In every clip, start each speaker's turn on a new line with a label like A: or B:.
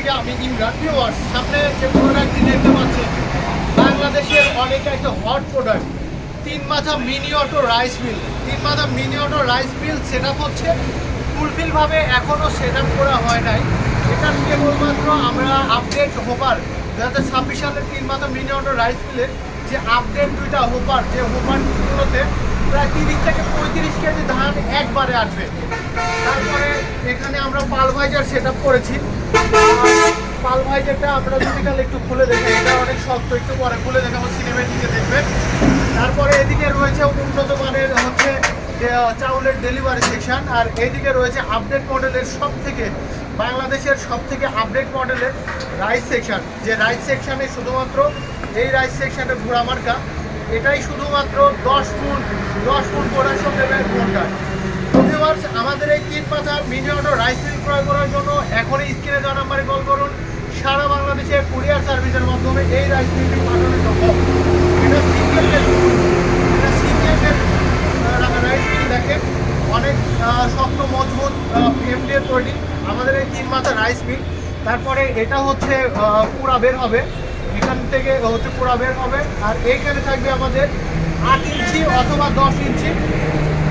A: থেকে আমি ইমরান। ভিউয়ার্স, সামনে যে প্রোডাক্টটি দেখতে পাচ্ছেন বাংলাদেশের অনেক একটা হট প্রোডাক্ট, তিন মাথা মিনি অটো রাইস মিল। তিন মাথা mini auto rice mill set up হচ্ছে, ফুলফিলভাবে এখনও সেট আপ করা হয় নাই। এটা কেবলমাত্র আমরা আপডেট হোপার 2026 সালের তিন মাথা মিনি অটো রাইস মিলের যে আপডেট দুইটা হোপার, যে হোপারগুলোতে প্রায় 30 থেকে 35 কেজি ধান একবারে আসবে। তারপরে এখানে আমরা পালভাইজার সেট আপ করেছি। পালভাইজারটা আমরা যদি কাল একটু খুলে দেখি, এটা অনেক শক্ত, একটু পরে খুলে দেখাবো, সিনেমেটিকে দেখবেন। তারপরে এদিকে রয়েছে উন্নত মানের হচ্ছে চাউলের ডেলিভারি সেকশন, আর এইদিকে রয়েছে আপডেট মডেলের বাংলাদেশের সব থেকে আপডেট মডেলের রাইস সেকশন। যে রাইস সেকশনে শুধুমাত্র এই রাইস সেকশনে ঘোড়া মার্কা, এটাই শুধুমাত্র 10 ফুট প্রোডাকশন দেবে ঘন্টায়। আমাদের এই তিন মাথা মিনি অটো রাইস মিল ক্রয় করার জন্য এখনই স্ক্রিনে দেওয়া নাম্বারে কল করুন। সারা বাংলাদেশে কুরিয়ার সার্ভিসের মাধ্যমে এই রাইস মিলটি পাঠানো সম্ভব। এটা সিঙ্গেল রাইস মিল, দেখেন অনেক শক্ত মজবুত ফ্রেম দিয়ে তৈরি আমাদের এই তিন মাথা রাইস মিল। তারপরে এটা হচ্ছে পুরা বের হবে, এখান থেকে হচ্ছে পুরা বের হবে। আর এইখানে থাকবে আমাদের 8 ইঞ্চি অথবা 10 ইঞ্চি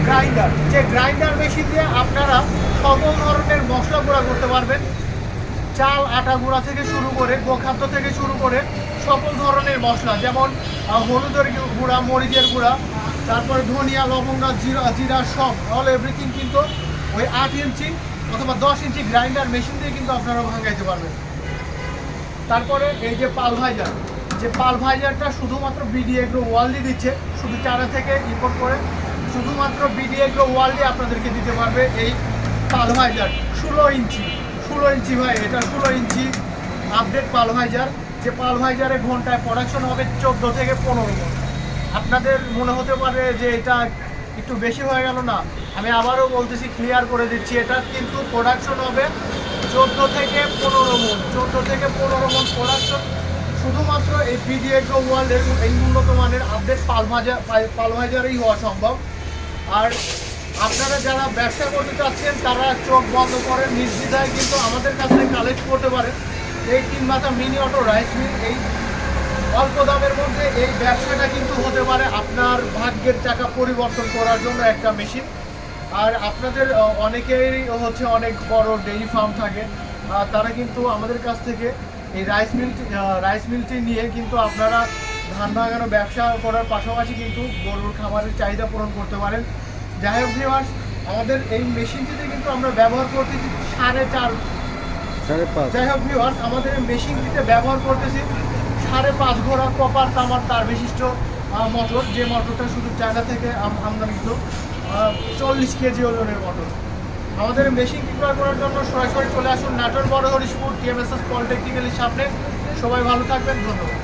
A: গ্রাইন্ডার, যে গ্রাইন্ডার মেশিন দিয়ে আপনারা সকল ধরনের মশলা গুঁড়া করতে পারবেন। চাল আটা গুঁড়া থেকে শুরু করে গোখাদ্য থেকে শুরু করে সকল ধরনের মশলা, যেমন হলুদের গুঁড়া, মরিচের গুঁড়া, তারপরে ধনিয়া, লবঙ্গ, জিরা সব অল এভরিথিং কিন্তু ওই 8 ইঞ্চি অথবা 10 ইঞ্চি গ্রাইন্ডার মেশিন দিয়ে কিন্তু আপনারা ভাঙাইতে পারবেন। তারপরে এই যে পালভাইজারটা শুধুমাত্র বিডি এগ্রো ওয়ার্ল্ডই দিচ্ছে, শুধু চারা থেকে ইম্পোর্ট করে শুধুমাত্র বিডি এগ্রো ওয়ার্ল্ডই আপনাদেরকে দিতে পারবে এই পালভাইজার। 16 ইঞ্চি ভাই, এটা 16 ইঞ্চি আপডেট পালভাইজার। যে পালভাইজারে ঘন্টায় প্রোডাকশন হবে 14 থেকে 15 মণ। আপনাদের মনে হতে পারে যে এটা একটু বেশি হয়ে গেল না, আমি আবারও বলতেছি, ক্লিয়ার করে দিচ্ছি, এটা কিন্তু প্রোডাকশন হবে 14 থেকে 15 মণ। 14 থেকে 15 মণ প্রোডাকশন শুধুমাত্র এই বিডি এগ্রো ওয়ার্ল্ডের এই উন্নত মানের আপডেট পালভাইজারেই হওয়া সম্ভব। আর আপনারা যারা ব্যবসা করতে চাচ্ছেন তারা চোখ বন্ধ করে নির্দ্বিধায় কিন্তু আমাদের কাছ থেকে কালেক্ট করতে পারেন এই তিন মাথা মিনি অটো রাইস মিল। এই অল্প দামের মধ্যে এই ব্যবসাটা কিন্তু হতে পারে আপনার ভাগ্যের চাকা পরিবর্তন করার জন্য একটা মেশিন। আর আপনাদের অনেকেই হচ্ছে অনেক বড় ডেইরি ফার্ম থাকে, তারা কিন্তু আমাদের কাছ থেকে এই রাইস মিলটি নিয়ে কিন্তু আপনারা ধান ভাঙানো ব্যবসা করার পাশাপাশি কিন্তু গরুর খামারের চাহিদা পূরণ করতে পারেন। যাই হোক ভিউয়ার্স, আমাদের এই মেশিনটিতে কিন্তু আমরা ব্যবহার করতেছি 5.5। যাই হোক ভিউয়ার্স, আমাদের এই মেশিনটিতে ব্যবহার করতেছি 5.5 ঘোড়া কপার তামার তার বিশিষ্ট মোটর, যে মোটরটা শুধু চায়না থেকে আমদানিকৃত 40 কেজি ওজনের মোটর। আমাদের মেশিনটি ক্রয় করার জন্য সরাসরি চলে আসুন নাটোর বড় হরিশপুর TMSS পলিটেকনিক্যালের সামনে। সবাই ভালো থাকবেন, ধন্যবাদ।